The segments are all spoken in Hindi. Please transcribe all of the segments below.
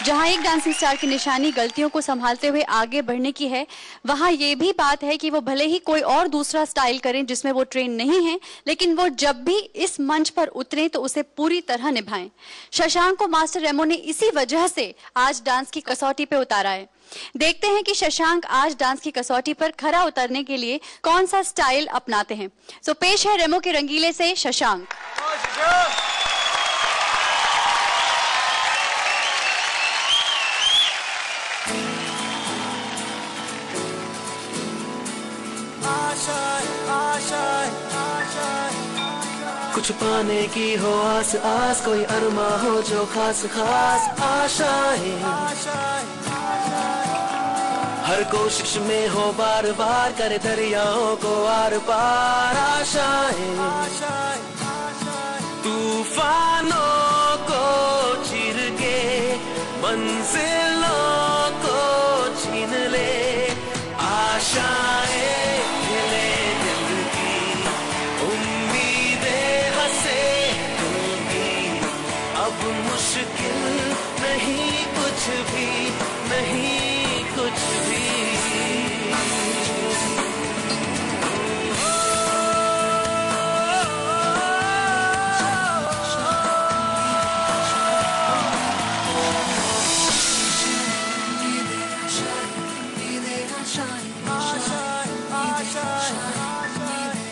जहां एक डांसिंग स्टार की निशानी गलतियों को संभालते हुए आगे बढ़ने की है, वहां ये भी बात है कि वो भले ही कोई और दूसरा स्टाइल करें जिसमें वो ट्रेन नहीं है, लेकिन वो जब भी इस मंच पर उतरें तो उसे पूरी तरह निभाएं। शशांक को मास्टर रेमो ने इसी वजह से आज डांस की कसौटी पे उतारा है। देखते हैं कि शशांक आज डांस की कसौटी पर खरा उतरने के लिए कौन सा स्टाइल अपनाते हैं। सो पेश है रेमो के रंगीले से शशांक। कुछ पाने की हो आस आस, कोई अरमा हो जो खास खास आशाएं, हर कोशिश में हो बार बार, करे दरियाओं को आर पार आशाएं, तूफानों को चीर के मंजिलों को छीन ले आशाएं, मुश्किल नहीं कुछ भी, नहीं कुछ भी।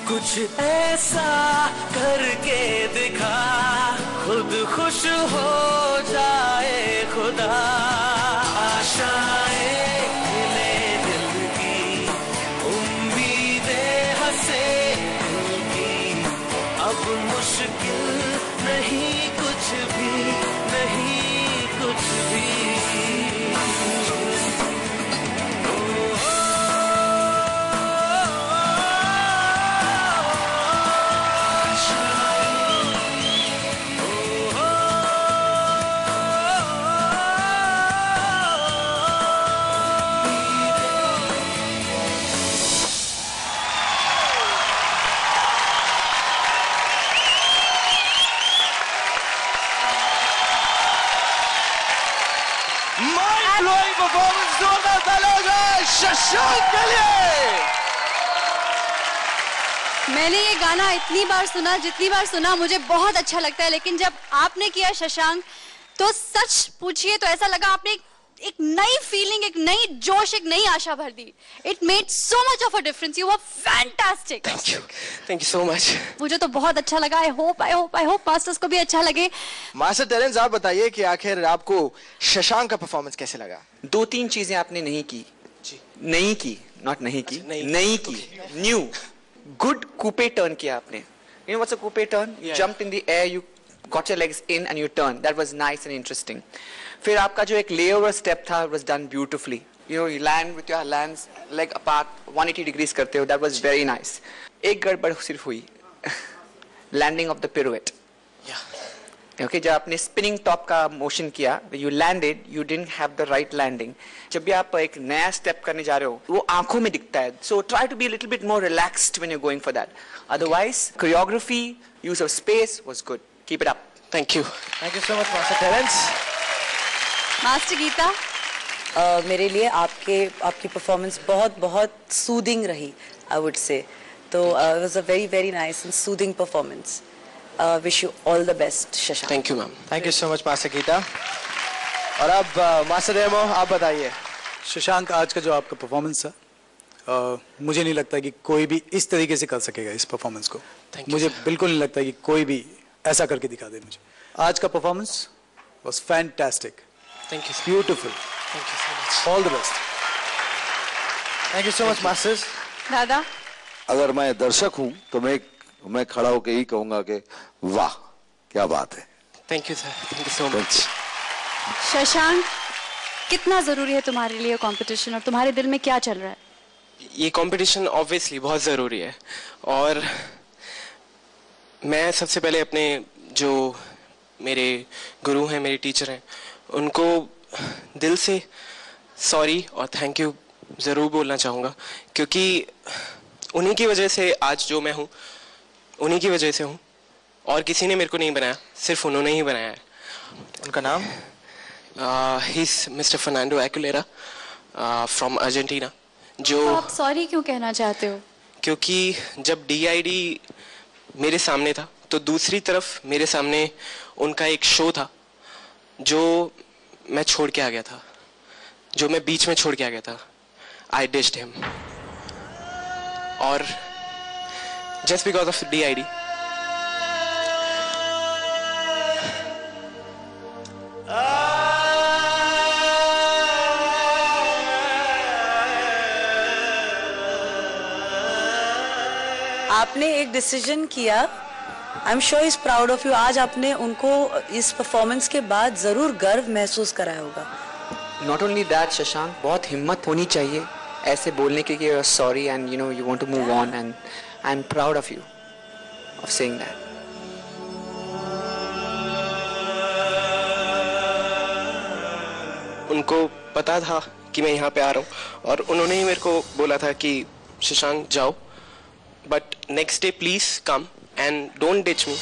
कुछ ऐसा करके दिखा, खुद खुश हो जाए खुदा, आशाएं खिले दिल की, उम्मीदें हंसे दिल की, अब मुश्किल नहीं कुछ भी, नहीं कुछ भी। परफॉर्मेंस जोरदार तालियों से शशांक के लिए। मैंने ये गाना इतनी बार सुना, जितनी बार सुना मुझे बहुत अच्छा लगता है, लेकिन जब आपने किया शशांक, तो सच पूछिए तो ऐसा लगा आपने एक नई फीलिंग, एक नई जोश, एक नई आशा भर दी। It made so much of a difference. You were fantastic. Thank you so much. मुझे तो बहुत अच्छा लगा। आई होप मास्टर्स को भी अच्छा लगे। मास्टर टेरेंस, आप बताइए कि आखिर आपको शशांक का परफॉर्मेंस कैसे लगा? दो तीन चीजें आपने नहीं की, नहीं की, नॉट नहीं की, नहीं की, न्यू गुड कूपे टर्न किया आपने। You know what's a coupe turn? You jumped in the air, you got your legs in and you turned. That was nice and interesting. फिर आपका जो एक layover step था, was done beautifully. You know, you land with your hands leg apart, 180 degrees करते हो. That was very nice. एक गड़बड़ सिर्फ हुई, landing of the pirouette. Okay, जब आपने spinning top का motion किया, you landed, you didn't have the right landing. जब भी आप एक नया step करने जा रहे हो, वो आंखों में दिखता है. So try to be a little bit more relaxed when you're going for that. Otherwise, choreography, use of space was good. Keep it up. Thank you. Thank you so much, Master Terence. Master Geeta, मेरे लिए आपकी परफॉर्मेंस बहुत सूदिंग रही, I would say. तो it was a very nice and soothing performance. Wish you all the best, Shashank. Thank you, ma'am. Thank you so much, Master Geeta. और अब मास्टर रेमो, आप बताइए। शशांक, आज का जो आपका परफॉर्मेंस था, मुझे नहीं लगता कि कोई भी इस तरीके से कर सकेगा इस परफॉर्मेंस को। मुझे बिल्कुल नहीं लगता कि कोई भी ऐसा करके दिखा दे मुझे। आज का performance was fantastic. Thank you. Beautiful. Thank you so much. All the best. Thank you so much, masters. दादा, अगर मैं दर्शक हूं तो मैं खड़ा होकर यही कहूंगा कि वाह क्या बात है। Thank you, sir. Thank you so much. Shashank, कितना जरूरी है तुम्हारे लिए कंपटीशन और तुम्हारे दिल में क्या चल रहा है? ये कंपटीशन ऑब्वियसली बहुत ज़रूरी है और मैं सबसे पहले अपने जो मेरे गुरु हैं, मेरे टीचर हैं, उनको दिल से सॉरी और थैंक यू ज़रूर बोलना चाहूँगा, क्योंकि उन्हीं की वजह से आज जो मैं हूँ, उन्हीं की वजह से हूँ और किसी ने मेरे को नहीं बनाया, सिर्फ उन्होंने ही बनाया है। उनका नाम? He's Mr. Fernando Aguilera from Argentina. जो आप सॉरी क्यों कहना चाहते हो? क्योंकि जब DID मेरे सामने था तो दूसरी तरफ मेरे सामने उनका एक शो था जो मैं छोड़ के आ गया था, जो मैं बीच में छोड़ के आ गया था. I dished him. और just because of DID. आपने एक डिसीजन किया. I am sure is proud of you. आज आपने उनको इस परफॉर्मेंस के बाद जरूर गर्व महसूस कराया होगा. Not only that, शशांक, बहुत हिम्मत होनी चाहिए ऐसे बोलने के कि sorry and you know you want to move on, and I am proud of you of saying that. उनको पता था कि मैं यहाँ पे आ रहा हूँ और उन्होंने ही मेरे को बोला था कि शशांक जाओ, but next day please come and don't ditch me.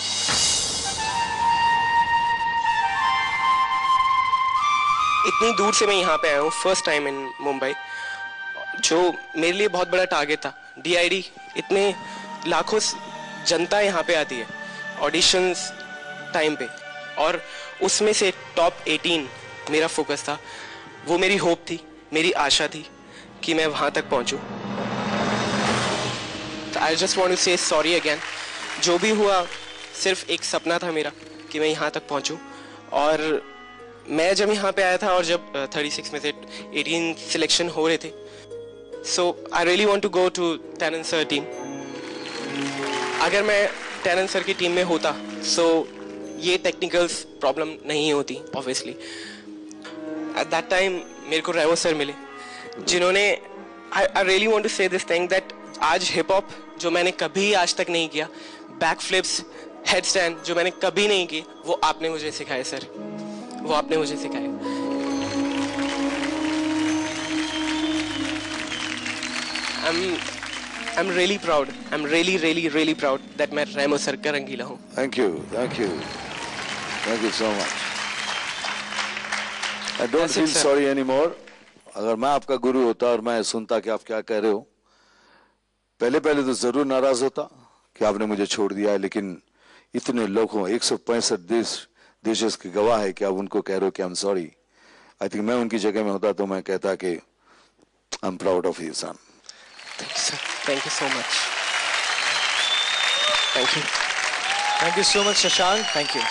इतनी दूर से मैं यहाँ पे आया हूँ, फर्स्ट टाइम इन मुंबई, जो मेरे लिए बहुत बड़ा टारगेट था. DID, इतने लाखों जनता यहाँ पे आती है ऑडिशंस टाइम पे, और उसमें से टॉप 18 मेरा फोकस था. वो मेरी होप थी, मेरी आशा थी कि मैं वहाँ तक पहुँचूँ. आई जस्ट वांट टू से सॉरी अगेन. जो भी हुआ सिर्फ एक सपना था मेरा कि मैं यहाँ तक पहुँचूँ. और मैं जब यहाँ पे आया था और जब 36 में से 18 सिलेक्शन हो रहे थे, so I really want to go to Tannan sir team. अगर मैं टैनन सर की टीम में होता सो ये टेक्निकल्स प्रॉब्लम नहीं होती ऑब्वियसली. एट दैट टाइम मेरे को रेवो सर मिले जिन्होंने, आई रियली वांट टू से दिस थिंग दैट आज हिप हॉप जो मैंने कभी आज तक नहीं किया, बैक फ्लिप्स, हेड स्टैंड जो मैंने कभी नहीं किए, वो आपने मुझे सिखाए सर, वो आपने मुझे सिखाए. I'm really proud. I'm really proud that मैं रेमो सर का रंगीला हूँ. Thank you so much. I don't feel sorry anymore. अगर मैं आपका गुरु होता और मैं सुनता कि आप क्या कह रहे हो, पहले तो जरूर नाराज होता कि आपने मुझे छोड़ दिया है, लेकिन इतने लोगों 165 देशों के गवाह है कि आप उनको कह रहे हो कि I am sorry. I think मैं उनकी जगह में होता तो मैं कहता कि I am proud of you son. Thank you so much. Thank you so much, Shashank. Thank you.